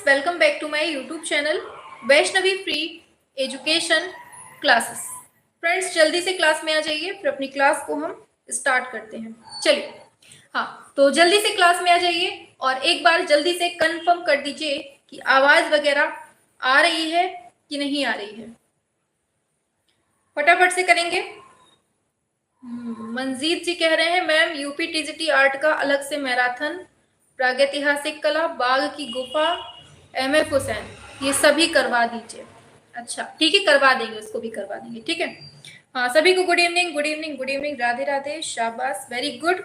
Welcome back to my YouTube channel Vaishnavi free education classes. Friends, जल्दी से class में आ जाइए, फिर अपनी क्लास को हम स्टार्ट करते हैं। चलिए, हाँ, तो जल्दी से क्लास में आ जाइए और एक बार जल्दी से कंफर्म कर दीजिए कि आवाज वगैरह आ रही है कि नहीं आ रही है। फटाफट से करेंगे। मंजीत जी कह रहे हैं मैम यूपी टीजीटी आर्ट का अलग से मैराथन, प्रागैतिहासिक कला, बाघ की गुफा, एमएफ हुसैन, ये सभी करवा दीजिए। अच्छा ठीक है, करवा देंगे, उसको भी करवा देंगे। ठीक है, हाँ, सभी को good evening, good evening, good evening, Radhe Radhe, शाबाश, वेरी गुड।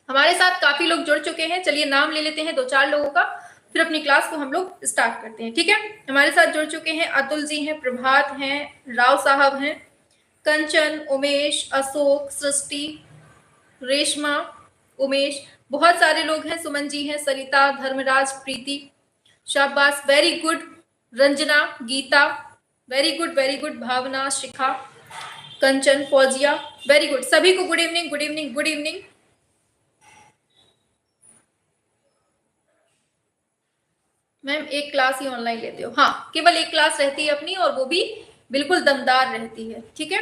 हमारे साथ काफी लोग जुड़ चुके हैं। चलिए नाम ले लेते हैं दो चार लोगों का, फिर अपनी क्लास को हम लोग स्टार्ट करते हैं। ठीक है, हमारे साथ जुड़ चुके हैं अतुल जी हैं, प्रभात हैं, राव साहब हैं, कंचन, उमेश, अशोक, सृष्टि, रेशमा, उमेश, बहुत सारे लोग हैं। सुमन जी हैं, सरिता, धर्मराज, प्रीति, शाबाश, very good, Ranjana, Geeta, very good, very good, Bhavna, Shikha, Kanchan, Fauzia, very good. सभी को good evening, good evening, good evening. Ma'am एक क्लास ही ऑनलाइन लेते हो? हाँ, केवल एक क्लास रहती है अपनी, और वो भी बिल्कुल दमदार रहती है। ठीक है,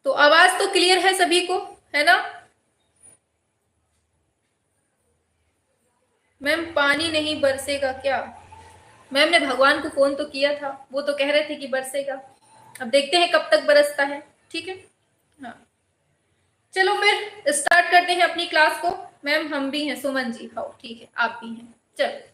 तो आवाज तो क्लियर है सभी को, है ना? मैम पानी नहीं बरसेगा क्या? मैम ने भगवान को फोन तो किया था, वो तो कह रहे थे कि बरसेगा। अब देखते हैं कब तक बरसता है। ठीक है, हाँ, चलो फिर स्टार्ट करते हैं अपनी क्लास को। मैम हम भी हैं, सुमन जी, हाँ ठीक है, आप भी हैं। चलो,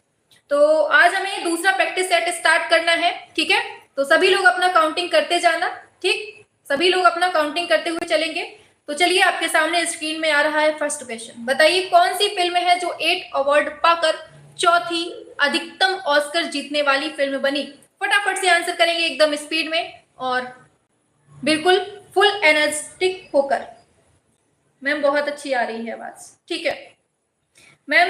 तो आज हमें दूसरा प्रैक्टिस सेट स्टार्ट करना है। ठीक है, तो सभी लोग अपना काउंटिंग करते जाना। ठीक, सभी लोग अपना काउंटिंग करते हुए चलेंगे। तो चलिए, आपके सामने स्क्रीन में आ रहा है फर्स्ट क्वेश्चन। बताइए कौन सी फिल्म है जो 8 अवार्ड पाकर चौथी अधिकतम ऑस्कर जीतने वाली फिल्म बनी? फटाफट से आंसर करेंगे एकदम स्पीड में और बिल्कुल फुल एनर्जेटिक होकर। मैम बहुत अच्छी आ रही है आवाज। ठीक है मैम,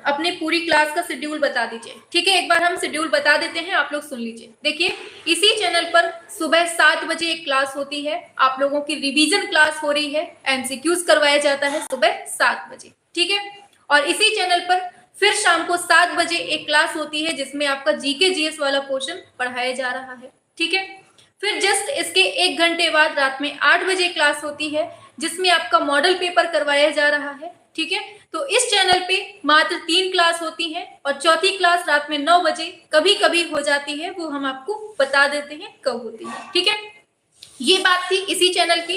अपनी पूरी क्लास का शेड्यूल बता दीजिए। ठीक है, एक बार हम शेड्यूल बता देते हैं, आप लोग सुन लीजिए। देखिए, इसी चैनल पर सुबह 7 बजे एक क्लास होती है, आप लोगों की रिवीजन क्लास हो रही है, एमसीक्यूज करवाया जाता है सुबह 7 बजे। ठीक है, और इसी चैनल पर फिर शाम को 7 बजे एक क्लास होती है जिसमें आपका जीके जीएस वाला पोर्शन पढ़ाया जा रहा है। ठीक है, फिर जस्ट इसके 1 घंटे बाद रात में 8 बजे क्लास होती है जिसमें आपका मॉडल पेपर करवाया जा रहा है। ठीक है, तो इस चैनल पे मात्र 3 क्लास होती हैं और चौथी क्लास रात में 9 बजे कभी कभी हो जाती है, वो हम आपको बता देते हैं कब होती है। ठीक है, ये बात थी इसी चैनल की।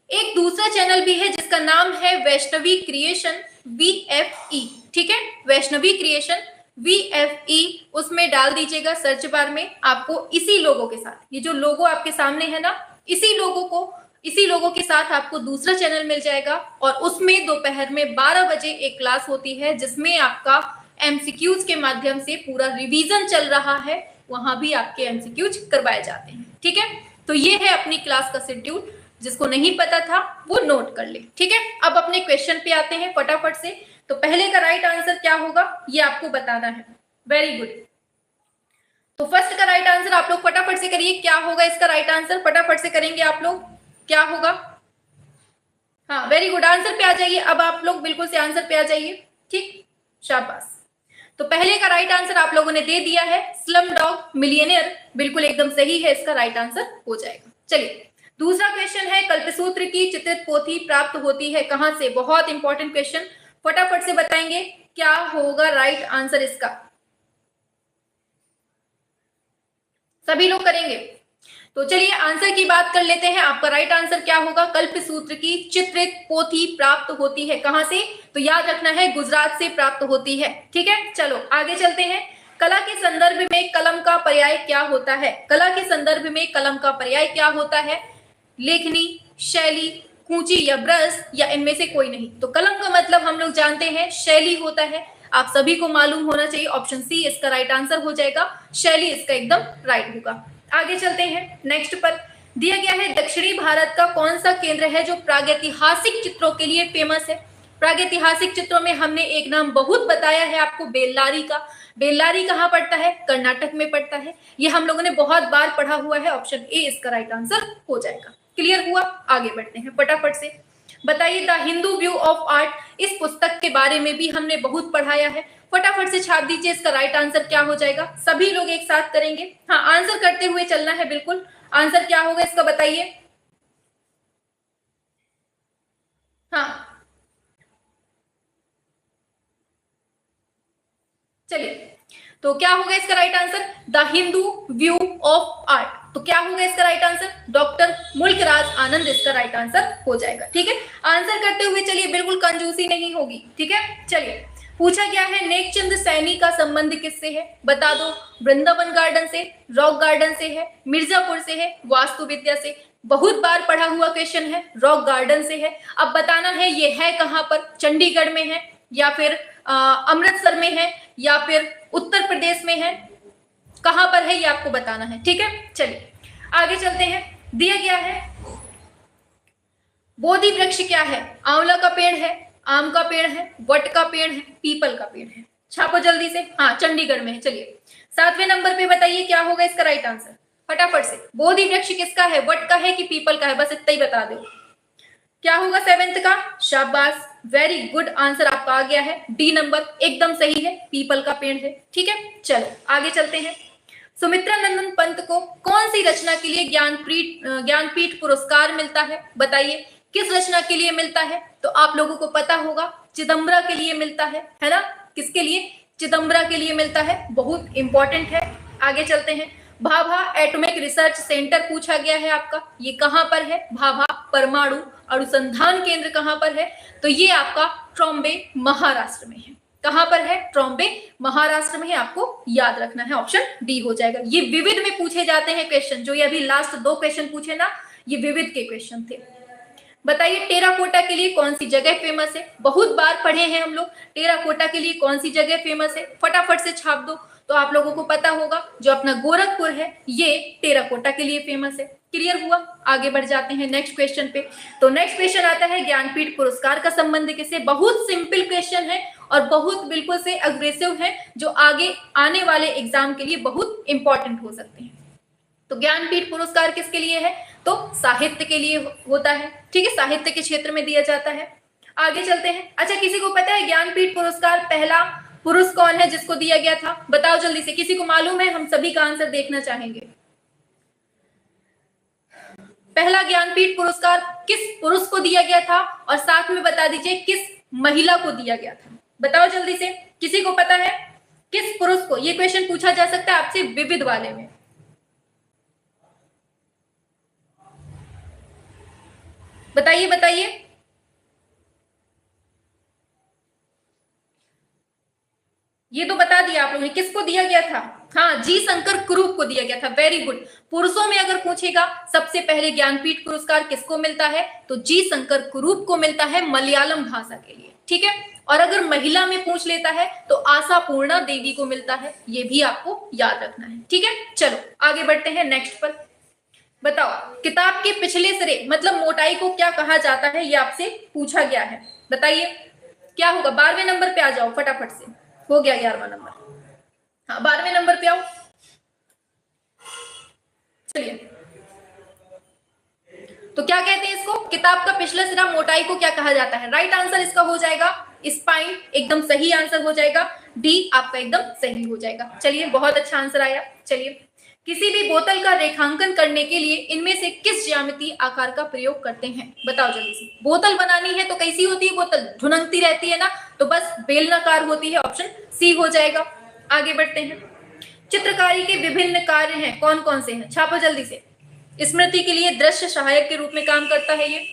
एक दूसरा चैनल भी है जिसका नाम है वैष्णवी क्रिएशन, VFE। ठीक है, वैष्णवी क्रिएशन VFE, उसमें डाल दीजिएगा सर्च बार में। आपको इसी लोगों के साथ, ये जो लोगो आपके सामने है ना, इसी लोगों के साथ आपको दूसरा चैनल मिल जाएगा और उसमें दोपहर में 12 बजे एक क्लास होती है जिसमें आपका एमसीक्यूज के माध्यम से पूरा रिवीजन चल रहा है, वहां भी आपके एमसीक्यूज करवाए जाते हैं। ठीक है, तो ये है अपनी क्लास का शेड्यूल। जिसको नहीं पता था वो नोट कर ले। ठीक है, अब अपने क्वेश्चन पे आते हैं फटाफट से। तो पहले का राइट आंसर क्या होगा ये आपको बताना है। वेरी गुड, तो फर्स्ट का राइट आंसर आप लोग फटाफट से करिए। क्या होगा इसका राइट आंसर? फटाफट से करेंगे आप लोग, क्या होगा? हाँ, वेरी गुड, आंसर पे आ जाइए अब आप लोग, बिल्कुल से आंसर पे आ जाइए। ठीक, शाबाश। तो पहले का राइट आंसर आप लोगों ने दे दिया है, स्लम डॉग मिलियनेयर, बिल्कुल एकदम सही है, इसका राइट आंसर हो जाएगा। चलिए, दूसरा क्वेश्चन है, कल्पसूत्र की चित्रित पोथी प्राप्त होती है कहां से? बहुत इंपॉर्टेंट क्वेश्चन, फटाफट से बताएंगे क्या होगा राइट आंसर इसका। सभी लोग करेंगे? तो चलिए आंसर की बात कर लेते हैं। आपका राइट आंसर क्या होगा? कल्पसूत्र की चित्रित पोथी प्राप्त होती है कहां से? तो याद रखना है, गुजरात से प्राप्त होती है। ठीक है, चलो आगे चलते हैं। कला के संदर्भ में कलम का पर्याय क्या होता है? कला के संदर्भ में कलम का पर्याय क्या होता है? लेखनी, शैली, कूंची या ब्रश, या इनमें से कोई नहीं? तो कलम का मतलब हम लोग जानते हैं शैली होता है, आप सभी को मालूम होना चाहिए। ऑप्शन सी इसका राइट आंसर हो जाएगा, शैली इसका एकदम राइट होगा। आगे चलते हैं नेक्स्ट पर। दिया गया है, दक्षिणी भारत का कौन सा केंद्र है जो प्रागैतिहासिक चित्रों के लिए फेमस है? प्रागैतिहासिक चित्रों में हमने एक नाम बहुत बताया है आपको, बेल्लारी का। बेल्लारी कहाँ पड़ता है? कर्नाटक में पड़ता है। ये हम लोगों ने बहुत बार पढ़ा हुआ है, ऑप्शन ए इसका राइट आंसर हो जाएगा। क्लियर हुआ? आगे बढ़ते हैं फटाफट से। बताइए, the Hindu view of art, इस पुस्तक के बारे में भी हमने बहुत पढ़ाया है। फटाफट से छाप दीजिए, इसका राइट आंसर क्या हो जाएगा। सभी लोग एक साथ करेंगे, हाँ आंसर करते हुए चलना है, बिल्कुल आंसर क्या होगा इसका बताइए। हाँ चलिए, तो क्या होगा इसका right answer, the Hindu view of art. तो क्या होगा इसका राइट आंसर, डॉक्टर मुल्कराज आनंद इसका राइट आंसर हो जाएगा। ठीक है, आंसर करते हुए चलिए, बिल्कुल कंजूसी नहीं होगी। ठीक है, चलिए पूछा गया है नेकचंद सैनी का संबंध किससे है, बता दो। वृंदावन गार्डन से, रॉक गार्डन से है, मिर्जापुर से है, वास्तु विद्या से। बहुत बार पढ़ा हुआ क्वेश्चन है, रॉक गार्डन से है। अब बताना है ये है कहां पर, चंडीगढ़ में है या फिर अमृतसर में है या फिर उत्तर प्रदेश में है, कहां पर है ये आपको बताना है। ठीक है, चलिए आगे चलते हैं। दिया गया है बोधि वृक्ष क्या है, आंवला का पेड़ है, आम का पेड़ है, वट का पेड़ है, पीपल का पेड़ है। छापो जल्दी से, हाँ चंडीगढ़ में है। चलिए 7वें नंबर पे बताइए क्या होगा इसका राइट आंसर, फटाफट से। बोधि वृक्ष किसका है, वट का है कि पीपल का है, बस इतना ही बता दो। क्या होगा 7th का, शाबाश वेरी गुड, आंसर आपका आ गया है, डी नंबर एकदम सही है, पीपल का पेड़ है। ठीक है, चलो आगे चलते हैं। सुमित्रा नंदन पंत को कौन सी रचना के लिए ज्ञानपीठ पुरस्कार मिलता है, बताइए किस रचना के लिए मिलता है। तो आप लोगों को पता होगा, चिदम्बरा के लिए मिलता है ना, किसके लिए, चिदम्बरा के लिए मिलता है, बहुत इंपॉर्टेंट है। आगे चलते हैं। भाभा एटॉमिक रिसर्च सेंटर पूछा गया है आपका, ये कहां पर है, भाभा परमाणु अनुसंधान केंद्र कहां पर है, तो ये आपका ट्रॉम्बे महाराष्ट्र में है। कहां पर है, ट्रॉम्बे महाराष्ट्र में है, आपको याद रखना है, ऑप्शन डी हो जाएगा। ये विविध में पूछे जाते हैं क्वेश्चन, जो ये अभी लास्ट 2 क्वेश्चन पूछे ना, ये विविध के क्वेश्चन थे। बताइए टेराकोटा के लिए कौन सी जगह फेमस है, बहुत बार पढ़े हैं हम लोग, टेराकोटा के लिए कौन सी जगह फेमस है, फटाफट से छाप दो तो आप लोगों को पता होगा। जो अपना गोरखपुर है ये टेराकोटा के लिए फेमस है। क्लियर हुआ, आगे बढ़ जाते हैं नेक्स्ट क्वेश्चन पे। तो नेक्स्ट क्वेश्चन आता है ज्ञानपीठ पुरस्कार का संबंध किससे, बहुत सिंपल क्वेश्चन है और बहुत बिल्कुल से अग्रेसिव है, जो आगे आने वाले एग्जाम के लिए बहुत इंपॉर्टेंट हो सकते हैं। तो ज्ञानपीठ पुरस्कार किसके लिए है, तो साहित्य के लिए होता है। ठीक है, साहित्य के क्षेत्र में दिया जाता है। आगे चलते हैं। अच्छा, किसी को पता है ज्ञानपीठ पुरस्कार पहला पुरुष कौन है जिसको दिया गया था, बताओ जल्दी से, किसी को मालूम है, हम सभी का आंसर देखना चाहेंगे। पहला ज्ञानपीठ पुरस्कार किस पुरुष को दिया गया था, और साथ में बता दीजिए किस महिला को दिया गया था, बताओ जल्दी से, किसी को पता है किस पुरुष को। ये क्वेश्चन पूछा जा सकता है आपसे विविध वाले में। बताइए बताइए, ये तो बता दिया आप लोगों ने, किसको दिया गया था, हाँ जी शंकर कुरूप को दिया गया था। Very good. पुरुषों में अगर पूछेगा सबसे पहले ज्ञानपीठ पुरस्कार किसको मिलता है, तो जी शंकर कुरूप को मिलता है मलयालम भाषा के लिए। ठीक है, और अगर महिला में पूछ लेता है तो आशा पूर्णा देवी को मिलता है, ये भी आपको याद रखना है। ठीक है, चलो आगे बढ़ते हैं नेक्स्ट पर। बताओ किताब के पिछले सिरे मतलब मोटाई को क्या कहा जाता है, ये आपसे पूछा गया है, बताइए क्या होगा। 12वें नंबर पे आ जाओ फटाफट से, हो गया 11वां नंबर, हाँ 12वें नंबर पे आओ। चलिए, तो क्या कहते हैं इसको, किताब का पिछला सिरा मोटाई को क्या कहा जाता है। राइट आंसर इसका हो जाएगा स्पाइन, एकदम सही आंसर हो जाएगा, डी आपका एकदम सही हो जाएगा। चलिए, बहुत अच्छा आंसर आया। चलिए, किसी भी बोतल का रेखांकन करने के लिए इनमें से किस ज्यामितीय आकार का प्रयोग करते हैं, बताओ जल्दी से। बोतल बनानी है तो कैसी होती है बोतल, झुनकती रहती है ना, तो बस बेलनाकार होती है, ऑप्शन सी हो जाएगा। आगे बढ़ते हैं। चित्रकारी के विभिन्न कार्य हैं, कौन कौन से हैं, छापो जल्दी से। स्मृति के लिए दृश्य सहायक के रूप में काम करता है ये,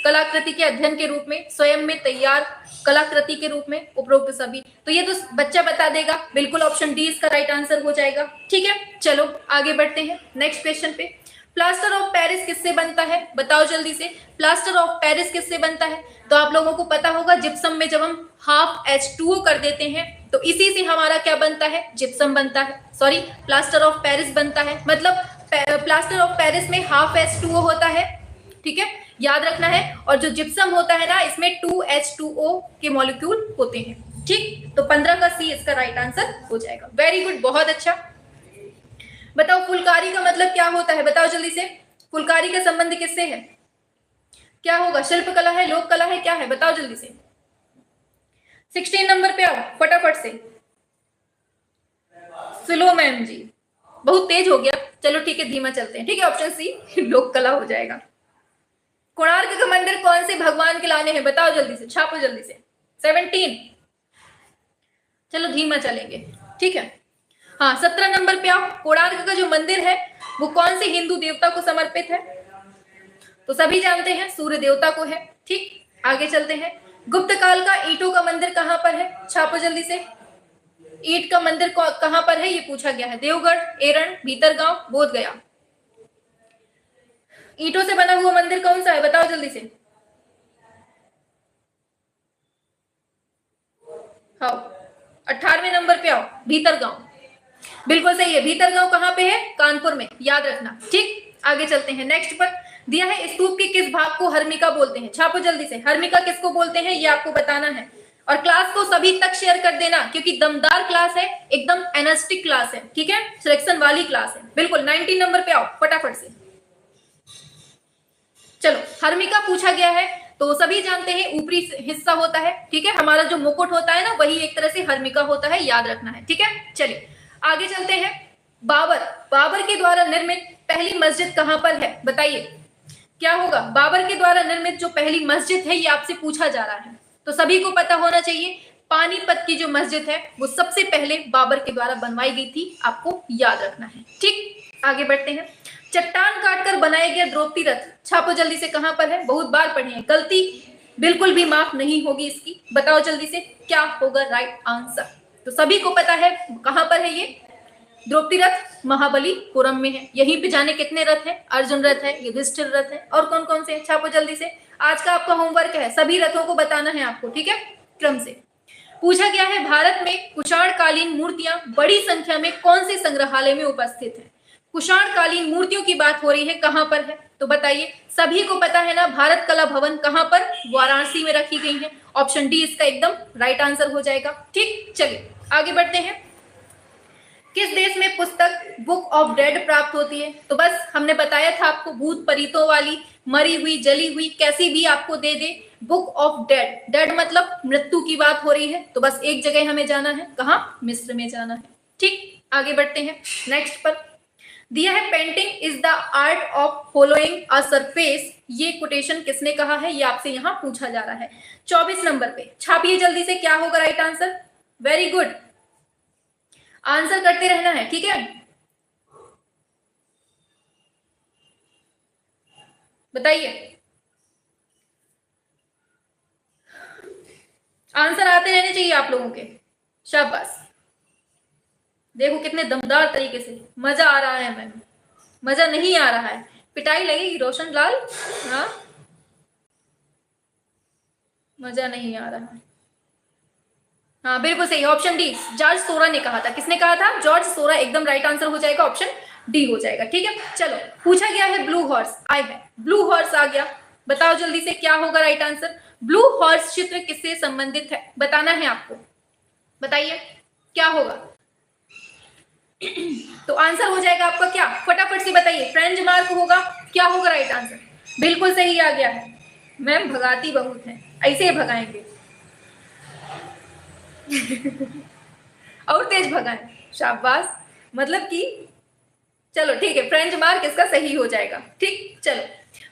कलाकृति के अध्ययन के रूप में, स्वयं में तैयार कलाकृति के रूप में, उपरोक्त सभी। तो ये तो बच्चा बता देगा, बिल्कुल ऑप्शन डी इसका राइट आंसर हो जाएगा। ठीक है, चलो आगे बढ़ते हैं नेक्स्ट क्वेश्चन पे। प्लास्टर ऑफ पेरिस किससे बनता है, बताओ जल्दी से। प्लास्टर ऑफ पेरिस किससे बनता है, तो आप लोगों को पता होगा जिप्सम में जब हम हाफ H2O कर देते हैं तो इसी से हमारा क्या बनता है, जिप्सम बनता है, सॉरी प्लास्टर ऑफ पेरिस बनता है। मतलब प्लास्टर ऑफ पेरिस में हाफ H2O होता है, ठीक है, याद रखना है। और जो जिप्सम होता है ना, इसमें 2H2O के मॉलिक्यूल होते हैं। ठीक, तो 15 का सी इसका राइट आंसर हो जाएगा। वेरी गुड, बहुत अच्छा। बताओ फुलकारी का मतलब क्या होता है, बताओ जल्दी से। फुलकारी का संबंध किससे है, क्या होगा, शिल्प कला है, लोक कला है, क्या है, बताओ जल्दी से। 16 नंबर पे आओ फटाफट से। स्लो मैम जी, बहुत तेज हो गया। चलो ठीक है, धीमा चलते हैं। ठीक है, ऑप्शन सी लोक कला हो जाएगा। कोणार्क का मंदिर कौन से भगवान के लाने हैं, बताओ जल्दी से, छापो जल्दी से। 17। चलो धीमा चलेंगे, ठीक है। हाँ, 17 नंबर पे आओ। कोणार्क का जो मंदिर है वो कौन से हिंदू देवता को समर्पित है? तो सभी जानते हैं सूर्य देवता को है। ठीक, आगे चलते हैं। गुप्त काल का ईंटों का मंदिर कहां पर है, छापो जल्दी से। ईंट का मंदिर कहां पर है ये पूछा गया है। देवगढ़, एरण, भीतरगांव, बोधगया। ईंटों से बना हुआ मंदिर कौन सा है, बताओ जल्दी से। हाँ, 18वें नंबर पे आओ, भीतरगांव। बिल्कुल सही है। भीतरगांव कहां पे है, कानपुर में, याद रखना। ठीक, आगे चलते हैं। नेक्स्ट पर दिया है स्तूप के किस भाग को हर्मिका बोलते हैं, छापो जल्दी से। हर्मिका किसको बोलते हैं ये आपको बताना है, और क्लास को सभी तक शेयर कर देना, क्योंकि दमदार क्लास है, एकदम एनर्जेटिक क्लास है। ठीक है, सिलेक्शन वाली क्लास है बिल्कुल। 19 नंबर पे आओ फटाफट से। चलो, हर्मिका पूछा गया है तो सभी जानते हैं ऊपरी हिस्सा होता है। ठीक है, हमारा जो मुकुट होता है ना, वही एक तरह से हर्मिका होता है, याद रखना है। ठीक है, चलिए आगे चलते हैं। बाबर के द्वारा निर्मित पहली मस्जिद कहां पर है, बताइए क्या होगा। बाबर के द्वारा निर्मित जो पहली मस्जिद है, ये आपसे पूछा जा रहा है, तो सभी को पता होना चाहिए। पानीपत की जो मस्जिद है वो सबसे पहले बाबर के द्वारा बनवाई गई थी, आपको याद रखना है। ठीक, आगे बढ़ते हैं। चट्टान काटकर बनाया गया द्रौपदी रथ, छापो जल्दी से, कहां पर है। बहुत बार पढ़ी है, गलती बिल्कुल भी माफ नहीं होगी इसकी। बताओ जल्दी से क्या होगा राइट आंसर। तो सभी को पता है कहां पर है ये द्रौपदी रथ, महाबलीपुरम में है। यहीं पे जाने कितने रथ हैं, अर्जुन रथ है, युधिष्ठिर रथ है, और कौन कौन से हैं, छापो जल्दी से। आज का आपका होमवर्क है, सभी रथों को बताना है आपको। ठीक है, क्रम से पूछा गया है। भारत में कुषाणकालीन मूर्तियां बड़ी संख्या में कौन से संग्रहालय में उपस्थित है। कुषाणकालीन मूर्तियों की बात हो रही है, कहां पर है, तो बताइए। सभी को पता है ना, भारत कला भवन कहां पर, वाराणसी में रखी गई है। ऑप्शन डी इसका एकदम राइट आंसर हो जाएगा। ठीक, चलिए आगे बढ़ते हैं। किस देश में पुस्तक बुक ऑफ डेड प्राप्त होती है, तो बस हमने बताया था आपको, भूत परितों वाली, मरी हुई, जली हुई, कैसी भी आपको दे दे, बुक ऑफ डेड। डेड मतलब मृत्यु की बात हो रही है, तो बस एक जगह हमें जाना है, कहां, मिस्र में जाना है। ठीक, आगे बढ़ते हैं। नेक्स्ट पर दिया है painting is the art of following a surface, ये कोटेशन किसने कहा है, ये आपसे यहां पूछा जा रहा है। 24 नंबर पे छापिए जल्दी से, क्या होगा right answer. Very good, answer करते रहना है, ठीक है। बताइए, आंसर आते रहने चाहिए आप लोगों के, शाबाश। देखो कितने दमदार तरीके से, मजा आ रहा है मैम, मजा नहीं आ रहा है, पिटाई लगेगी रोशन लाल। हाँ, मजा नहीं आ रहा है। हाँ बिल्कुल सही, ऑप्शन डी, जॉर्ज सोरा ने कहा था। किसने कहा था, जॉर्ज सोरा, एकदम राइट आंसर हो जाएगा, ऑप्शन डी हो जाएगा। ठीक है, चलो पूछा गया है ब्लू हॉर्स, आई है ब्लू हॉर्स आ गया, बताओ जल्दी से क्या होगा राइट आंसर। ब्लू हॉर्स चित्र किससे संबंधित है, बताना है आपको, बताइए क्या होगा। तो आंसर हो जाएगा आपका क्या, फटाफट से बताइए, फ्रेंच मार्क होगा, क्या होगा राइट आंसर। बिल्कुल सही आ गया है मैम, भगाती बहुत है, ऐसे भगाएंगे और तेज भगाएं, शाबाश। मतलब कि चलो ठीक है, फ्रेंच मार्क इसका सही हो जाएगा। ठीक, चलो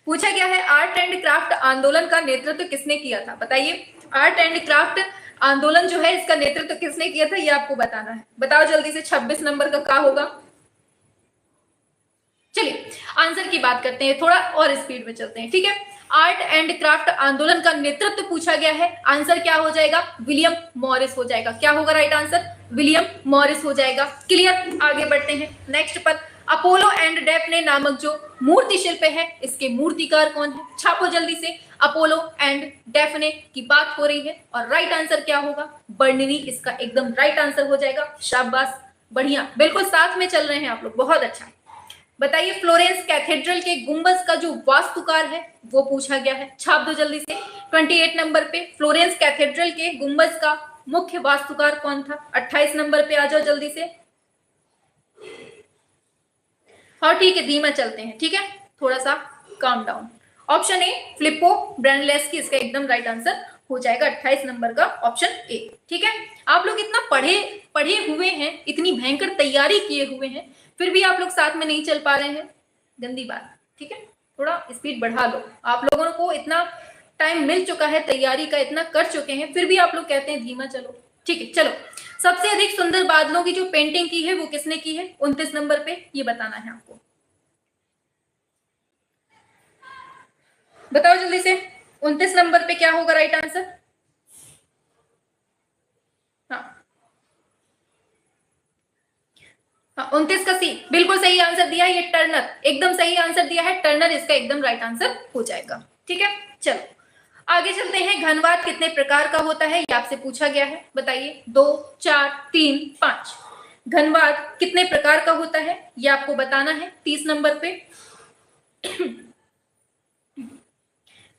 पूछा गया है आर्ट एंड क्राफ्ट आंदोलन का नेतृत्व किसने किया था, बताइए। आर्ट एंड क्राफ्ट आंदोलन जो है इसका नेतृत्व किसने किया था, ये आपको बताना है, बताओ जल्दी से। 26 नंबर का क्या होगा। चलिए आंसर की बात करते हैं, थोड़ा और स्पीड में चलते हैं, ठीक है। आर्ट एंड क्राफ्ट आंदोलन का नेतृत्व पूछा गया है, आंसर क्या हो जाएगा, विलियम मॉरिस हो जाएगा। क्या होगा राइट आंसर, विलियम मॉरिस हो जाएगा। क्लियर, आगे बढ़ते हैं नेक्स्ट पर। अपोलो एंड डेफने नामक जो मूर्ति शिल्प है, इसके मूर्तिकार कौन है, छापो जल्दी से। अपोलो एंड डेफने की बात हो रही है, और राइट आंसर क्या होगा, बर्निनी, इसका एकदम राइट आंसर हो जाएगा। शाबाश, बढ़िया, बिल्कुल साथ में चल रहे हैं आप लोग, बहुत अच्छा। बताइए फ्लोरेंस कैथेड्रल के गुंबज का जो वास्तुकार है वो पूछा गया है, छाप दो जल्दी से। 28 नंबर पे फ्लोरेंस कैथेड्रल के गुंबज का मुख्य वास्तुकार कौन था। 28 नंबर पे आ जाओ जल्दी से। हाँ ठीक है, धीमा चलते हैं, ठीक है, थोड़ा सा काम down. Option A Filippo Brandleski, इसका एकदम राइट आंसर हो जाएगा 28 नंबर का ऑप्शन ए। ठीक है, आप लोग इतना पढ़े हुए हैं, इतनी भयंकर तैयारी किए हुए हैं, फिर भी आप लोग साथ में नहीं चल पा रहे हैं, गंदी बात। ठीक है, थोड़ा स्पीड बढ़ा लो। आप लोगों को इतना टाइम मिल चुका है, तैयारी का इतना कर चुके हैं, फिर भी आप लोग कहते हैं धीमा चलो। ठीक है, चलो, सबसे अधिक सुंदर बादलों की जो पेंटिंग की है वो किसने की है 29 नंबर पे, ये बताना है आपको। बताओ जल्दी से, 29 नंबर पे क्या होगा राइट आंसर? हाँ हाँ, 29 का सी बिल्कुल सही आंसर दिया है, ये टर्नर एकदम सही आंसर दिया है, टर्नर इसका एकदम राइट आंसर हो जाएगा। ठीक है, चलो आगे चलते हैं। घनवाद कितने प्रकार का होता है, ये आपसे पूछा गया है, बताइए। 2, 4, 3, 5। घनवाद कितने प्रकार का होता है ये आपको बताना है 30 नंबर पे।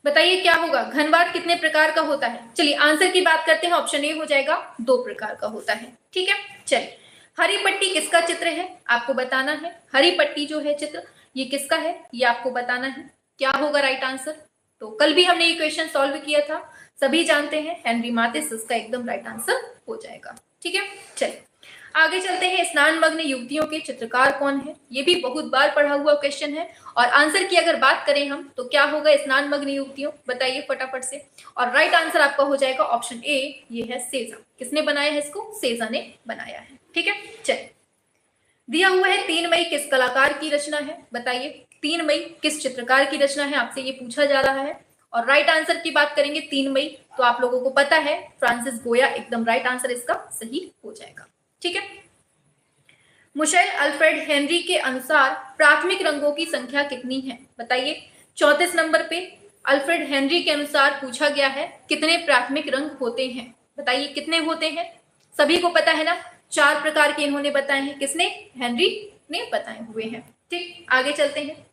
बताइए क्या होगा, घनवाद कितने प्रकार का होता है? चलिए आंसर की बात करते हैं, ऑप्शन ए हो जाएगा 2 प्रकार का होता है। ठीक है, चलिए हरी पट्टी किसका चित्र है आपको बताना है। हरी पट्टी जो है चित्र, ये किसका है ये आपको बताना है। क्या होगा राइट आंसर? तो कल भी हमने ये क्वेश्चन सॉल्व किया था, सभी जानते हैं, हेनरी माथिस इसका एकदम राइट आंसर हो जाएगा। ठीक है, चलिए आगे चलते हैं। स्नान मग्न युवतियों के चित्रकार कौन है? ये भी बहुत बार पढ़ा हुआ क्वेश्चन है, और आंसर की अगर बात करें हम तो क्या होगा स्नान मग्न युवतियों, बताइए फटाफट से। और राइट आंसर आपका हो जाएगा ऑप्शन ए, ये है सेजा। किसने बनाया है इसको? सेजा ने बनाया है। ठीक है, चलिए दिया हुआ है 3 मई किस कलाकार की रचना है, बताइए 3 मई किस चित्रकार की रचना है, आपसे ये पूछा जा रहा है। और राइट आंसर की बात करेंगे 3 मई, तो आप लोगों को पता है फ्रांसिस गोया एकदम राइट आंसर इसका सही हो जाएगा। ठीक है, मुशेल अल्फ्रेड हेनरी के अनुसार प्राथमिक रंगों की संख्या कितनी है, बताइए। 34 नंबर पे अल्फ्रेड हेनरी के अनुसार पूछा गया है कितने प्राथमिक रंग होते हैं, बताइए कितने होते हैं। सभी को पता है ना, 4 प्रकार के इन्होंने बताए हैं, किसने? हेनरी ने बताए हुए हैं। ठीक, आगे चलते हैं।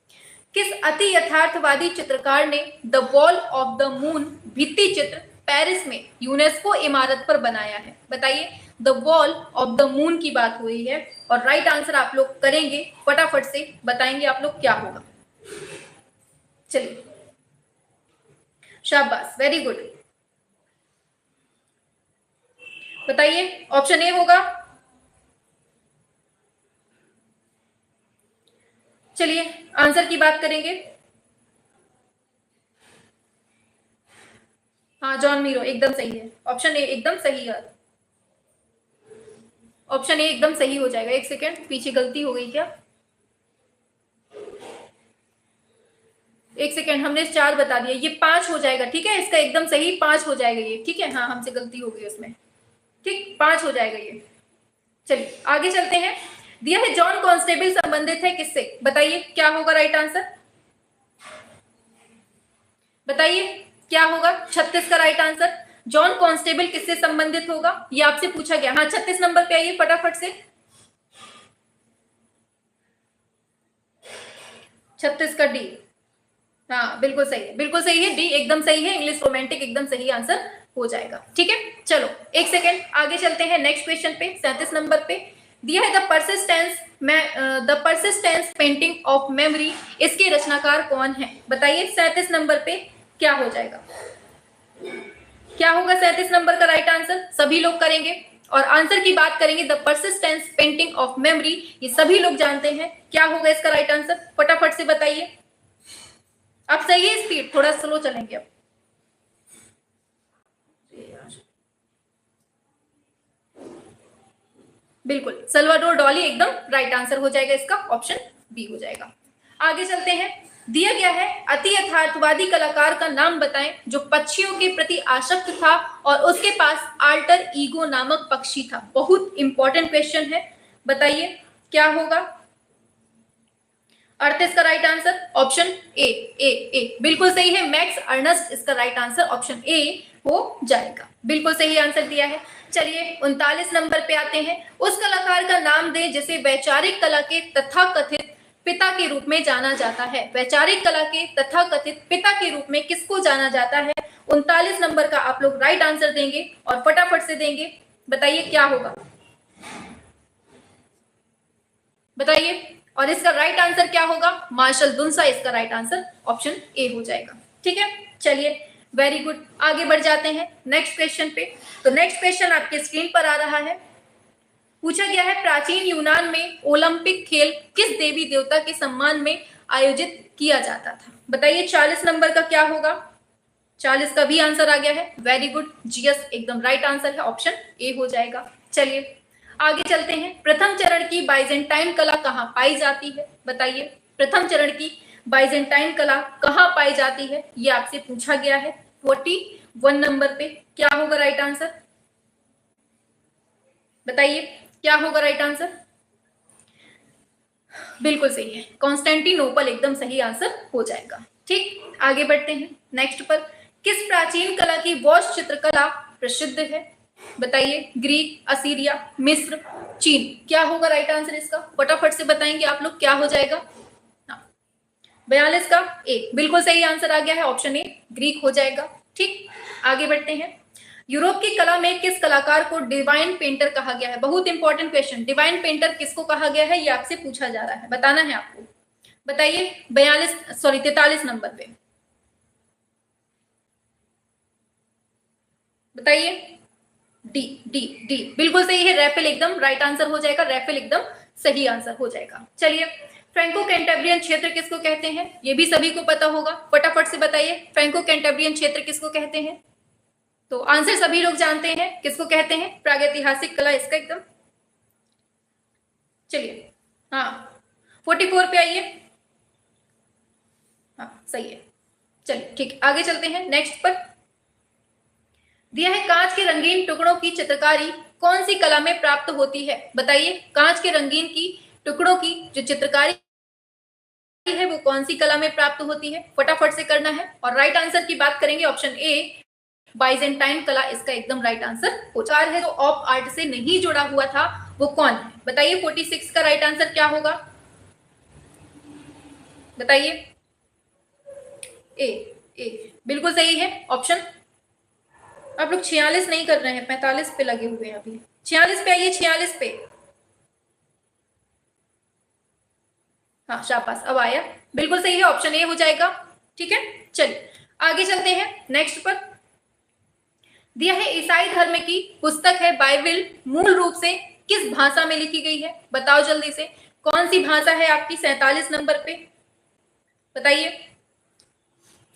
किस अति यथार्थवादी चित्रकार ने the wall of the moon भित्ति चित्र पेरिस में यूनेस्को इमारत पर बनाया है, बताइए। The wall of the moon की बात हो रही है, और राइट आंसर आप लोग करेंगे फटाफट से, बताएंगे आप लोग क्या होगा। चलिए शाबाश, वेरी गुड, बताइए ऑप्शन ए होगा। चलिए आंसर की बात करेंगे। हाँ जॉन मीरो एकदम सही है, ऑप्शन ए एकदम सही है, ऑप्शन ए एकदम सही हो जाएगा। एक सेकेंड, पीछे गलती हो गई क्या? एक सेकेंड, हमने 4 बता दिया, ये 5 हो जाएगा। ठीक है, इसका एकदम सही 5 हो जाएगा ये। ठीक है, हाँ हमसे गलती हो गई उसमें, ठीक 5 हो जाएगा ये। चलिए आगे चलते हैं। दिया है जॉन कॉन्स्टेबल संबंधित है किससे, बताइए क्या होगा राइट आंसर, बताइए क्या होगा। 36 का राइट आंसर, जॉन कॉन्स्टेबल किससे संबंधित होगा, ये आपसे पूछा गया। हाँ 36 नंबर पे आइए फटाफट से। 36 का डी, हाँ बिल्कुल सही है, बिल्कुल सही है, डी एकदम सही है, इंग्लिश रोमांटिक एकदम सही आंसर हो जाएगा। ठीक है, चलो एक सेकेंड आगे चलते हैं नेक्स्ट क्वेश्चन पे। 37 नंबर पे दिया है the persistence painting of memory, इसके रचनाकार कौन है, बताइए। 37 नंबर पे क्या हो जाएगा, क्या होगा 37 नंबर का राइट आंसर, सभी लोग करेंगे। और आंसर की बात करेंगे the persistence painting of memory, ये सभी लोग जानते हैं, क्या होगा इसका राइट आंसर, फटाफट से बताइए। अब सही है स्पीड, थोड़ा स्लो चलेंगे अब। बिल्कुल सल्वाडोर डॉली एकदम राइट आंसर हो जाएगा, इसका ऑप्शन बी हो जाएगा। आगे चलते हैं। दिया गया है अति यथार्थवादी कलाकार का नाम बताएं जो पक्षियों के प्रति आसक्त था और उसके पास आल्टर ईगो नामक पक्षी था। बहुत इंपॉर्टेंट क्वेश्चन है, बताइए क्या होगा। 38 का राइट आंसर ऑप्शन ए, ए बिल्कुल सही है, मैक्स अर्नस्ट इसका राइट आंसर ऑप्शन ए हो जाएगा, बिल्कुल सही आंसर दिया है। चलिए 39 नंबर पे आते हैं। उस कलाकार का नाम दे जिसे वैचारिक कला के तथाकथित पिता के रूप में जाना जाता है। वैचारिक कला के तथाकथित पिता के रूप में किसको जाना जाता है? 39 नंबर का आप लोग राइट आंसर देंगे और फटाफट से देंगे, बताइए क्या होगा, बताइए। और इसका राइट आंसर क्या होगा? मार्शल दुन्सा इसका राइट आंसर ऑप्शन ए हो जाएगा। ठीक है, चलिए वेरी गुड। आगे बढ़ जाते हैं नेक्स्ट क्वेश्चन पे। तो नेक्स्ट क्वेश्चन आपके स्क्रीन पर आ रहा है। पूछा गया है प्राचीन यूनान में ओलंपिक खेल किस देवी देवता के सम्मान में आयोजित किया जाता था? बताइए 40 नंबर का क्या होगा? 40 का भी आंसर आ गया है। वेरी गुड, जीएस एकदम राइट आंसर है, ऑप्शन ए हो जाएगा। चलिए आगे चलते हैं। प्रथम चरण की बाइजेंटाइन कला कहाँ पाई जाती है? बताइए प्रथम चरण की बाइजेंटाइन कला कहाँ पाई जाती है? ये आपसे पूछा गया है 41 नंबर पे। क्या होगा राइट आंसर? बताइए क्या होगा राइट आंसर? बिल्कुल सही है, कॉन्स्टेंटिनोपल एकदम सही आंसर हो जाएगा। ठीक, आगे बढ़ते हैं नेक्स्ट पर। किस प्राचीन कला की वॉश चित्रकला प्रसिद्ध है? बताइए ग्रीक, असीरिया, मिस्र, चीन। क्या होगा राइट आंसर इसका? फटाफट से बताएंगे आप लोग, क्या हो जाएगा? 42 का ए, बिल्कुल सही आंसर आ गया है, ऑप्शन ए ग्रीक हो जाएगा। ठीक, आगे बढ़ते हैं। यूरोप की कला में किस कलाकार को डिवाइन पेंटर कहा गया है? बहुत इंपॉर्टेंट क्वेश्चन, डिवाइन पेंटर किसको कहा गया है ये आपसे पूछा जा रहा है, बताना है आपको। बताइए 43 नंबर पे बताइए। डी डी डी बिल्कुल सही है, रैफेल एकदम राइट आंसर हो जाएगा, रैफेल एकदम सही आंसर हो जाएगा। चलिए फ्रैंको कैंटेब्रियन क्षेत्र किसको कहते हैं? ये भी सभी को पता होगा, फटाफट से बताइए फ्रैंको कैंटेब्रियन क्षेत्र किसको कहते हैं? तो आंसर सभी लोग जानते हैं किसको कहते हैं, प्रागैतिहासिक कला इसका एकदम। चलिए हाँ 44 पे आइए। हाँ सही है, चलिए ठीक, आगे चलते हैं नेक्स्ट पर। दिया है कांच के रंगीन टुकड़ों की चित्रकारी कौन सी कला में प्राप्त होती है? बताइए कांच के रंगीन की टुकड़ों की जो चित्रकारी है वो कौन सी कला में प्राप्त होती है? फटाफट से करना है। और राइट आंसर की बात करेंगे, ऑप्शन ए बाइजेंटाइन कला इसका एकदम राइट आंसर हो चार है। जो ऑफ आर्ट से नहीं जुड़ा हुआ था वो कौन है? बताइए 46 का राइट आंसर क्या होगा? बताइए। ए ए बिल्कुल सही है ऑप्शन। आप लोग 46 नहीं कर रहे हैं, 45 पे लगे हुए हैं अभी। 46 पे आइए, 46 पे। हाँ शाबाश, अब आया, बिल्कुल सही है, ऑप्शन ए हो जाएगा। ठीक है, चलिए आगे चलते हैं नेक्स्ट पर। दिया है ईसाई धर्म की पुस्तक है बाइबल मूल रूप से किस भाषा में लिखी गई है? बताओ जल्दी से, कौन सी भाषा है आपकी? 47 नंबर पे बताइए।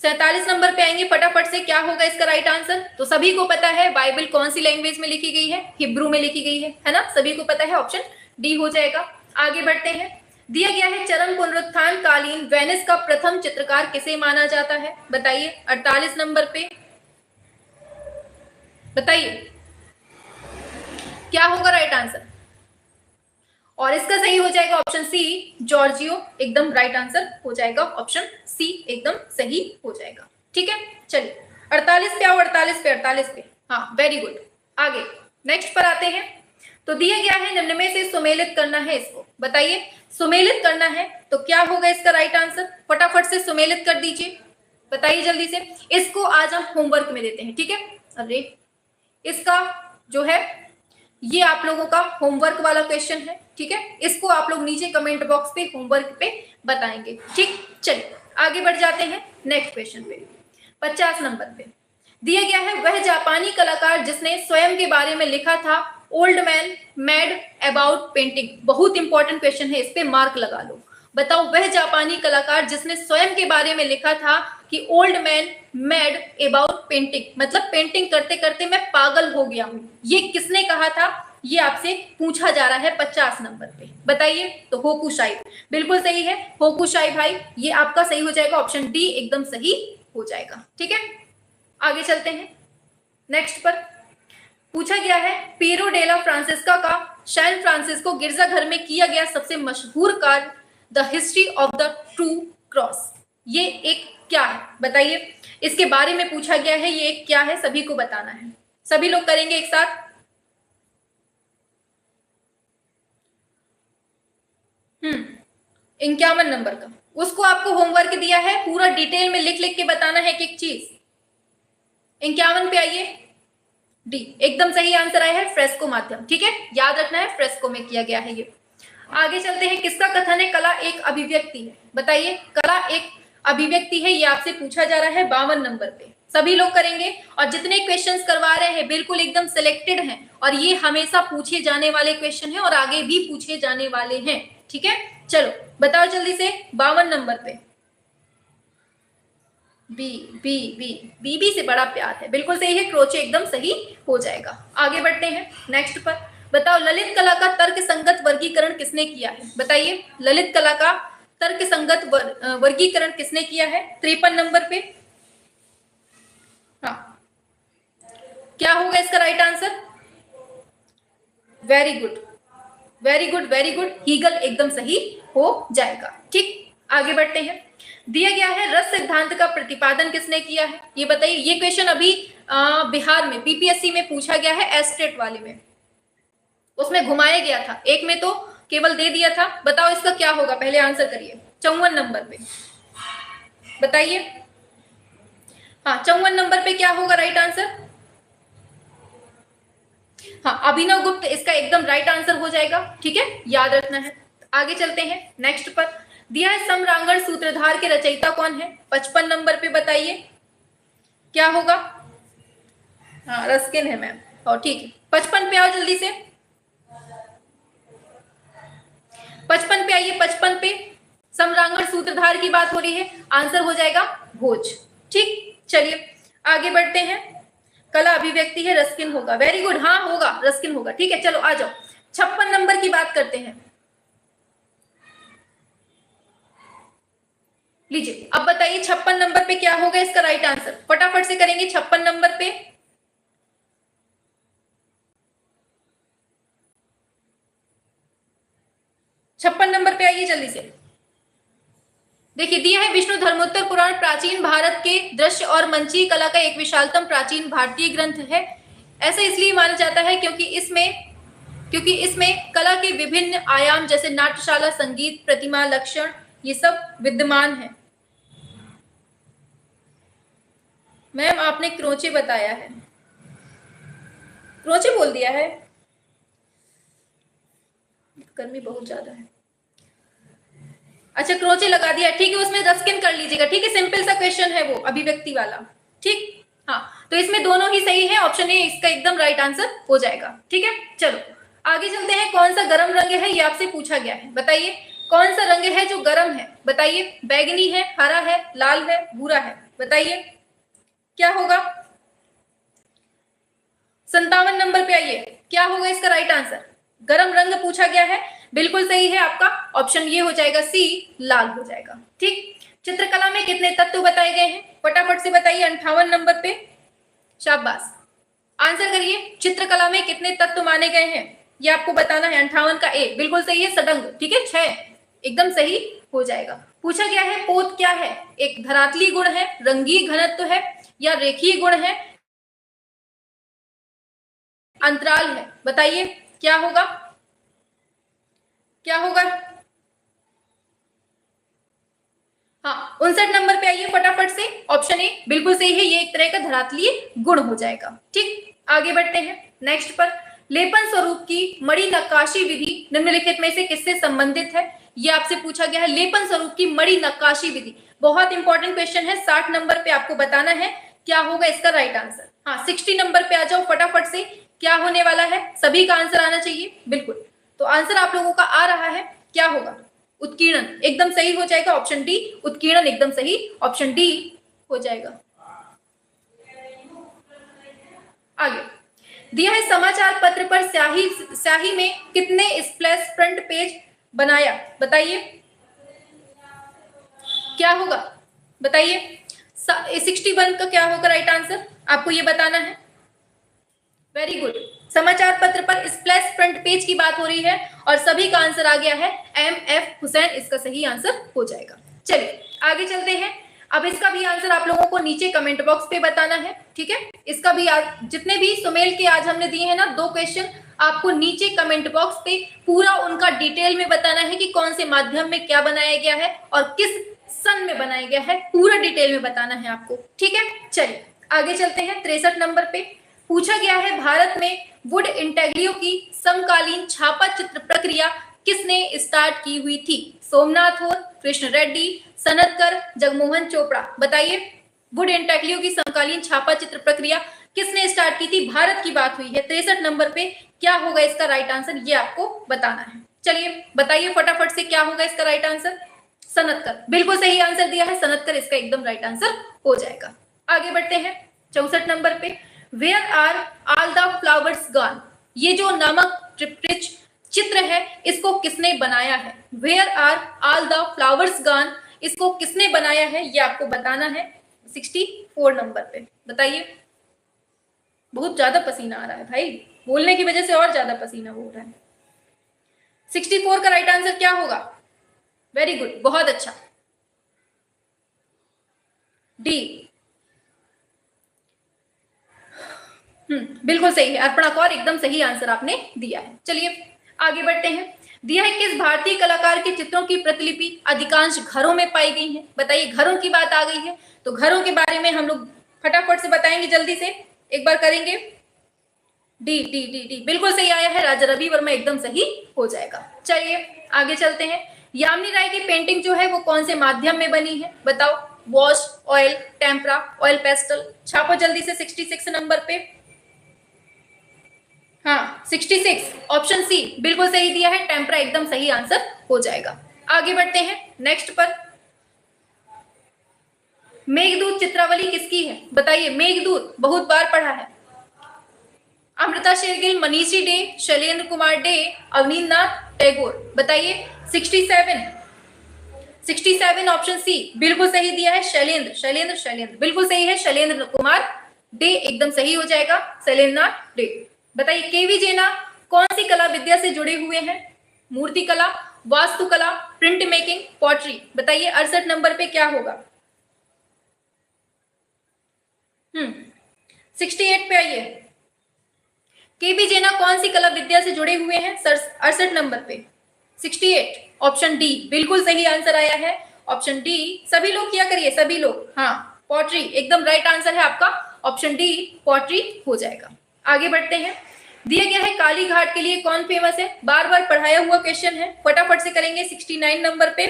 47 नंबर पे आएंगे फटाफट से, क्या होगा इसका राइट आंसर? तो सभी को पता है बाइबल कौन सी लैंग्वेज में लिखी गई है? हिब्रू में लिखी गई है ना, सभी को पता है, ऑप्शन डी हो जाएगा। आगे बढ़ते हैं। दिया गया है चरम पुनरुत्थान कालीन वेनिस का प्रथम चित्रकार किसे माना जाता है? बताइए 48 नंबर पे बताइए क्या होगा राइट आंसर? और इसका सही हो जाएगा ऑप्शन सी जॉर्जियो, एकदम राइट आंसर हो जाएगा, ऑप्शन सी एकदम सही हो जाएगा। ठीक है, चलिए 48 पे आओ, 48 पे, हाँ वेरी गुड। आगे नेक्स्ट पर आते हैं। तो दिया गया है निम्न में से सुमेलित करना है इसको, बताइए सुमेलित करना है तो क्या होगा इसका राइट आंसर? फटाफट से सुमेलित कर दीजिए, बताइए जल्दी से। इसको आज हम होमवर्क में देते हैं, ठीक है? अरे इसका जो है ये आप लोगों का होमवर्क वाला क्वेश्चन है, ठीक है? इसको आप लोग नीचे कमेंट बॉक्स पे होमवर्क पे बताएंगे, ठीक? चलिए आगे बढ़ जाते हैं नेक्स्ट क्वेश्चन पे। 50 नंबर पे दिया गया है वह जापानी कलाकार जिसने स्वयं के बारे में लिखा था old man mad about painting. बहुत इंपॉर्टेंट क्वेश्चन है, इस पे मार्क लगा लो। बताओ वह जापानी कलाकार जिसने स्वयं के बारे में लिखा था कि old man mad about painting, मतलब पेंटिंग करते करते मैं पागल हो गया हूं, ये किसने कहा था? ये आपसे पूछा जा रहा है 50 नंबर पे, बताइए। तो होकुशाई, बिल्कुल सही है होकुशाई भाई, ये आपका सही हो जाएगा, ऑप्शन डी एकदम सही हो जाएगा। ठीक है, आगे चलते हैं नेक्स्ट पर। पूछा गया है पीरो डेला फ्रांसिस्का का सैन फ्रांसिस्को गिरजाघर में किया गया सबसे मशहूर कार्य the history of the true cross, ये एक क्या है? बताइए, इसके बारे में पूछा गया है, ये एक क्या है? सभी को बताना है, सभी लोग करेंगे एक साथ। 51 नंबर का, उसको आपको होमवर्क दिया है, पूरा डिटेल में लिख लिख के बताना है एक एक चीज। 51 पे आइए, डी एकदम सही आंसर आया है, फ्रेस्को माध्यम, ठीक है, याद रखना है फ्रेस्को में किया गया है ये। आगे चलते हैं, किसका कथन है कला एक अभिव्यक्ति है? बताइए कला एक अभिव्यक्ति है, ये आपसे पूछा जा रहा है 52 नंबर पे। सभी लोग करेंगे। और जितने क्वेश्चंस करवा रहे हैं बिल्कुल एकदम सिलेक्टेड हैं और ये हमेशा पूछे जाने वाले क्वेश्चन हैं और आगे भी पूछे जाने वाले हैं। ठीक है, चलो बताओ जल्दी से 52 नंबर पे। B B B B B से बड़ा प्यार है, बिल्कुल सही है, क्रोचे एकदम सही हो जाएगा। आगे बढ़ते हैं नेक्स्ट पर। बताओ ललित कला का तर्क संगत वर्गीकरण किसने किया है? बताइए ललित कला का तर्क संगत वर्गीकरण किसने किया है? 53 नंबर पे। हाँ, क्या होगा इसका right answer? Very good very good very good, Hegel एकदम सही हो जाएगा। ठीक, आगे बढ़ते हैं। दिया गया है रस सिद्धांत का प्रतिपादन किसने किया है? ये बताइए। ये क्वेश्चन अभी बिहार में पीपीएससी में पूछा गया है, एस्टेट वाले में, उसमें घुमाया गया था, एक में तो केवल दे दिया था। बताओ इसका क्या होगा, पहले आंसर करिए। 54 नंबर पे बताइए। हाँ, 54 नंबर पे क्या होगा राइट आंसर? हाँ, अभिनव गुप्त इसका एकदम राइट आंसर हो जाएगा। ठीक है, याद रखना है। आगे चलते हैं नेक्स्ट पर। दिया है समरांगण सूत्रधार के रचयिता कौन है? 55 नंबर पे बताइए क्या होगा? हाँ, रस्किन है मैम। और ठीक है, 55 पे आओ जल्दी से। 55 पे आइए। 55 पे समरांगण सूत्रधार की बात हो रही है, आंसर हो जाएगा भोज। ठीक, चलिए आगे बढ़ते हैं। कला अभिव्यक्ति है, रस्किन होगा। वेरी गुड, हाँ होगा, रस्किन होगा। ठीक है, चलो आ जाओ 56 नंबर की बात करते हैं। लीजिए अब बताइए 56 नंबर पे क्या होगा इसका राइट आंसर? फटाफट से करेंगे 56 नंबर पे। छप्पन नंबर पे आइए जल्दी से। देखिए दिया है विष्णु धर्मोत्तर पुराण प्राचीन भारत के दृश्य और मंचीय कला का एक विशालतम प्राचीन भारतीय ग्रंथ है। ऐसा इसलिए माना जाता है क्योंकि इसमें कला के विभिन्न आयाम जैसे नाट्यशाला, संगीत, प्रतिमा, लक्षण ये सब विद्यमान है। मैम आपने क्रोचे बताया है, क्रोचे बोल दिया है, गर्मी बहुत ज्यादा है। अच्छा, क्रोचे लगा दिया, ठीक है, उसमें रस्किन कर लीजिएगा। ठीक है, सिंपल सा क्वेश्चन है वो, अभिव्यक्ति वाला। ठीक, हाँ, तो इसमें दोनों ही सही है, ऑप्शन ए इसका एकदम राइट आंसर हो जाएगा। ठीक है, चलो आगे चलते हैं। कौन सा गर्म रंग है ये आपसे पूछा गया है, बताइए कौन सा रंग है जो गर्म है? बताइए, बैगनी है, हरा है, लाल है, भूरा है, बताइए क्या होगा? 57 नंबर पे आइए, क्या होगा इसका राइट आंसर? गर्म रंग पूछा गया है, बिल्कुल सही है आपका ऑप्शन, ये हो जाएगा सी, लाल हो जाएगा। ठीक, चित्रकला में कितने तत्व बताए गए हैं? फटाफट से बताइए 58 नंबर पे। शाबाश, आंसर करिए। चित्रकला में कितने तत्व माने गए हैं ये आपको बताना है। 58 का ए बिल्कुल सही है, सडंग। ठीक है, 6 एकदम सही हो जाएगा। पूछा गया है पोत क्या है? एक धरातली गुण है, रंगीय घनत्व है, या रेखीय गुण है, अंतराल है, बताइए क्या होगा? क्या होगा? हाँ, 59 नंबर पे आइए फटाफट से। ऑप्शन ए बिल्कुल सही है, ये एक तरह का धरातलीय गुण हो जाएगा। ठीक, आगे बढ़ते हैं नेक्स्ट पर। लेपन स्वरूप की मणि नक्काशी विधि निम्नलिखित में से किससे संबंधित है? ये आपसे पूछा गया है, लेपन स्वरूप की मणि नक्काशी विधि। बहुत इंपॉर्टेंट क्वेश्चन है। 60 नंबर पे आपको बताना है क्या होगा इसका राइट आंसर। हाँ, 60 नंबर पे आ जाओ फटाफट से। क्या होने वाला है? सभी का आंसर आना चाहिए, बिल्कुल। तो आंसर आप लोगों का आ रहा है, क्या होगा? उत्कीर्णन एकदम सही हो जाएगा, ऑप्शन डी, उत्कीर्णन एकदम सही, ऑप्शन डी हो जाएगा। आगे दिया है समाचार पत्र पर स्याही में कितने स्प्लैश फ्रंट पेज बनाया? बताइए क्या होगा? बताइए 61 का क्या होगा राइट आंसर, आपको ये बताना है। वेरी गुड, समाचार पत्र पर स्प्लैश फ्रंट पेज की बात हो रही है और सभी का आंसर आ गया है एम.एफ. हुसैन, इसका सही आंसर हो जाएगा। चलिए आगे चलते हैं। अब इसका भी आंसर आप लोगों को नीचे कमेंट बॉक्स पे बताना है। ठीक है, इसका भी जितने भी सुमेल के आज हमने दिए हैं ना 2 क्वेश्चन, आपको नीचे कमेंट बॉक्स पे पूरा उनका डिटेल में बताना है कि कौन से माध्यम में क्या बनाया गया है और किस सन में बनाया गया है, पूरा डिटेल में बताना है आपको। ठीक है, चलिए आगे चलते हैं। 63 नंबर पे पूछा गया है भारत में वुड इंटेग्लियो की समकालीन छापा चित्र प्रक्रिया किसने स्टार्ट की हुई थी? सोमनाथ होर, कृष्ण रेड्डी, सनतकर, जगमोहन चोपड़ा, बताइए वुड इंटैक्लियो की समकालीन छापा चित्र प्रक्रिया किसने स्टार्ट की थी? भारत की बात हुई है। 63 नंबर पे क्या होगा इसका राइट आंसर, ये आपको बताना है। चलिए बताइए फटाफट से क्या होगा इसका राइट आंसर। सनतकर, बिल्कुल सही आंसर दिया है, सनतकर इसका एकदम राइट आंसर हो जाएगा। आगे बढ़ते हैं 64 नंबर पे, where are all the flowers gone, ये जो नामक चित्र है इसको किसने बनाया है? Where are all the flowers gone, इसको किसने बनाया है ये आपको बताना है। 64 नंबर पे बताइए। बहुत ज्यादा पसीना आ रहा है भाई, बोलने की वजह से और ज्यादा पसीना हो रहा है। 64 का राइट आंसर क्या होगा? वेरी गुड, बहुत अच्छा, डी। बिल्कुल सही है, अर्पणा कौर, एकदम सही आंसर आपने दिया है। चलिए आगे बढ़ते हैं। दिया है किस भारतीय कलाकार के चित्रों की प्रतिलिपि अधिकांश घरों में पाई गई है? बताइए, घरों की बात आ गई है तो घरों के बारे में हम लोग फटाफट से बताएंगे, जल्दी से एक बार करेंगे। डी डी डी डी बिल्कुल सही आया है, राजा रवि वर्मा एकदम सही हो जाएगा। चलिए आगे चलते हैं। यामिनी राय की पेंटिंग जो है वो कौन से माध्यम में बनी है? बताओ, wash, oil, tempera, oil pastel. छापो जल्दी से 66 नंबर पे। हाँ 66, ऑप्शन सी बिल्कुल सही दिया है, टेम्परा एकदम सही आंसर हो जाएगा। आगे बढ़ते हैं नेक्स्ट पर। मेघदूत चित्रावली किसकी है? बताइए, मेघदूत बहुत बार पढ़ा है। अमृता शेरगिल, मनीषी डे, शैलेंद्र कुमार डे, अवनींद्रनाथ टैगोर। बताइए 67, 67 ऑप्शन सी बिल्कुल सही दिया है, शैलेंद्र शैलेंद्र शैलेंद्र बिल्कुल सही है, शैलेंद्र कुमार डे एकदम सही हो जाएगा, शैलेंद्रनाथ डे। बताइए केवी जेना कौन सी कला विद्या से जुड़े हुए हैं? मूर्ति कला, वास्तुकला, प्रिंट मेकिंग, पॉटरी। बताइए 68 नंबर पे क्या होगा? 68 पे आइए। केबी जेना कौन सी कला विद्या से जुड़े हुए हैं? 68 नंबर पे 68, ऑप्शन डी बिल्कुल सही आंसर आया है, ऑप्शन डी। सभी लोग किया करिए, सभी लोग। हाँ पॉटरी एकदम राइट आंसर है आपका, ऑप्शन डी पॉटरी हो जाएगा। आगे बढ़ते हैं। दिया गया है काली घाट के लिए कौन फेमस है? बार बार पढ़ाया हुआ क्वेश्चन है, फटाफट से करेंगे 69 नंबर पे।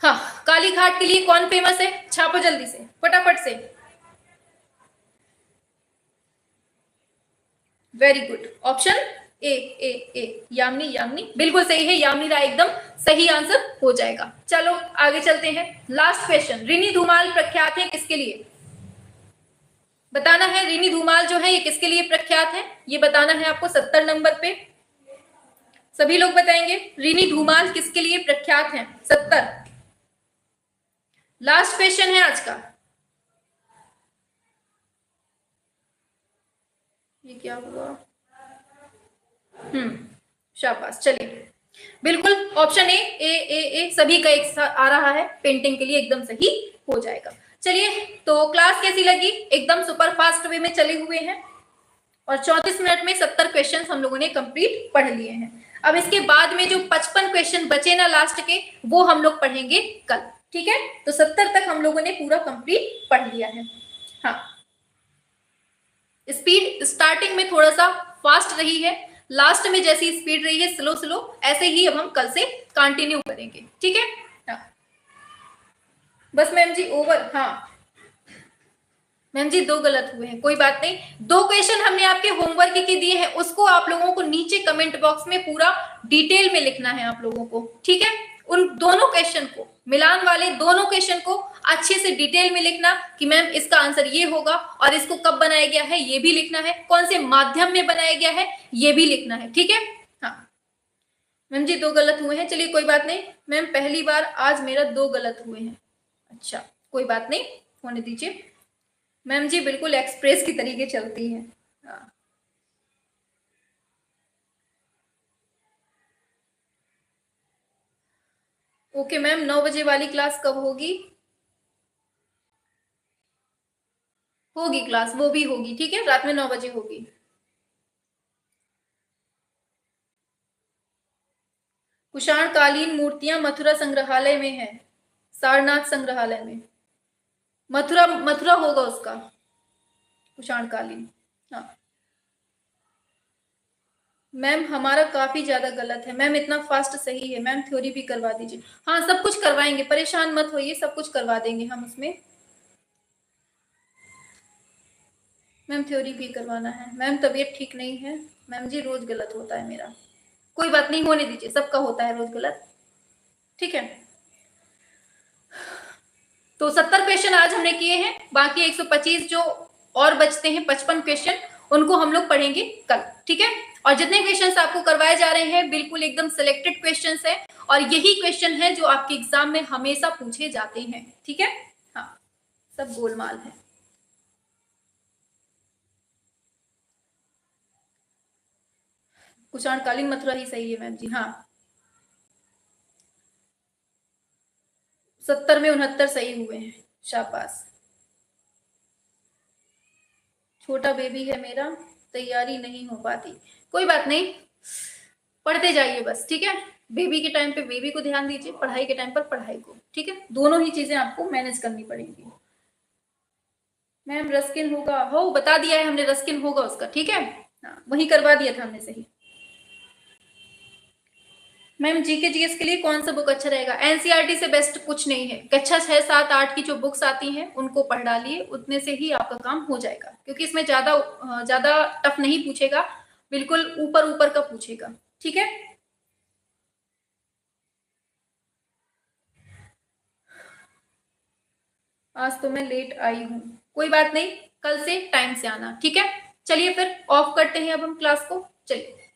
हाँ, काली घाट के लिए कौन फेमस है? छापो जल्दी से फटाफट से। वेरी गुड, ऑप्शन ए ए ए, यामिनी यामिनी बिल्कुल सही है, यामिनी राय एकदम सही आंसर हो जाएगा। चलो आगे चलते हैं। लास्ट क्वेश्चन, रिनी धूमाल प्रख्यात है किसके लिए? बताना है, रिनी धूमाल जो है ये किसके लिए प्रख्यात है, ये बताना है आपको 70 नंबर पे। सभी लोग बताएंगे रिनी धूमाल किसके लिए प्रख्यात है? 70, लास्ट क्वेश्चन है आज का। ये क्या हुआ? शाबाश, चलिए बिल्कुल ऑप्शन ए सभी का एक साथ आ रहा है, पेंटिंग के लिए एकदम सही हो जाएगा। चलिए तो क्लास कैसी लगी? एकदम सुपर फास्ट वे में चले हुए हैं और 34 मिनट में 70 क्वेश्चन हम लोगों ने कंप्लीट पढ़ लिए हैं। अब इसके बाद में जो 55 क्वेश्चन बचे ना लास्ट के, वो हम लोग पढ़ेंगे कल, ठीक है? तो 70 तक हम लोगों ने पूरा कंप्लीट पढ़ लिया है। हाँ, स्पीड स्टार्टिंग में थोड़ा सा फास्ट रही है, लास्ट में जैसी स्पीड रही है स्लो स्लो, ऐसे ही अब हम कल से कंटिन्यू करेंगे, ठीक है? हाँ बस मैम जी ओवर। हाँ मैम जी 2 गलत हुए हैं, कोई बात नहीं। 2 क्वेश्चन हमने आपके होमवर्क के दिए हैं, उसको आप लोगों को नीचे कमेंट बॉक्स में पूरा डिटेल में लिखना है आप लोगों को, ठीक है? उन दोनों क्वेश्चन को, मिलान वाले दोनों क्वेश्चन को अच्छे से डिटेल में लिखना कि मैम इसका आंसर ये होगा और इसको कब बनाया गया है ये भी लिखना है, कौन से माध्यम में बनाया गया है ये भी लिखना है, ठीक है? हाँ मैम जी 2 गलत हुए हैं, चलिए कोई बात नहीं। मैम पहली बार आज मेरा 2 गलत हुए हैं, अच्छा कोई बात नहीं, होने दीजिए। मैम जी बिल्कुल एक्सप्रेस की तरीके चलती हैं। हाँ ओके मैम, 9 बजे वाली क्लास कब होगी? होगी क्लास, वो भी होगी, ठीक है, रात में 9 बजे होगी। कुषाण कालीन मूर्तियां मथुरा संग्रहालय में है, सारनाथ संग्रहालय में। मथुरा मथुरा होगा उसका कुषाण कालीन। हाँ मैम हमारा काफी ज्यादा गलत है मैम, इतना फास्ट सही है मैम, थ्योरी भी करवा दीजिए। हाँ सब कुछ करवाएंगे, परेशान मत होइए, सब कुछ करवा देंगे हम उसमें। मैम थ्योरी भी करवाना है मैम, तबीयत ठीक नहीं है मैम जी, रोज गलत होता है मेरा। कोई बात नहीं, होने दीजिए, सबका होता है रोज गलत, ठीक है। तो 70 क्वेश्चन आज हमने किए हैं, बाकी 125 जो और बचते हैं 55 क्वेश्चन, उनको हम लोग पढ़ेंगे कल, ठीक है। और जितने क्वेश्चंस आपको करवाए जा रहे हैं बिल्कुल एकदम सिलेक्टेड क्वेश्चंस है, और यही क्वेश्चन है जो आपके एग्जाम में हमेशा पूछे जाते हैं, ठीक है। हाँ सब गोलमाल है। कुषाणकालीन मथुरा ही सही है मैम जी, हाँ। 70 में 69 सही हुए हैं, शाबाश। छोटा बेबी है मेरा, तैयारी नहीं हो पाती, कोई बात नहीं, पढ़ते जाइए बस, ठीक है। बेबी के टाइम पे बेबी को ध्यान दीजिए, पढ़ाई के टाइम पर पढ़ाई को, ठीक है। दोनों ही चीजें आपको मैनेज करनी पड़ेंगी। मैम रस्किन होगा, हो बता दिया है हमने, रस्किन होगा उसका, ठीक है। हाँ वही करवा दिया था हमने, सही। मैम जीके जीएस के लिए कौन सा बुक अच्छा रहेगा? एनसीईआरटी से बेस्ट कुछ नहीं है, कक्षा 6, 7, 8 की जो बुक्स आती हैं उनको पढ़ डालिए, उतने से ही आपका काम हो जाएगा, क्योंकि इसमें ज्यादा टफ नहीं पूछेगा, बिल्कुल ऊपर ऊपर का पूछेगा, ठीक है। आज तो मैं लेट आई हूँ, कोई बात नहीं, कल से टाइम से आना, ठीक है। चलिए फिर ऑफ करते हैं अब हम क्लास को, चलिए।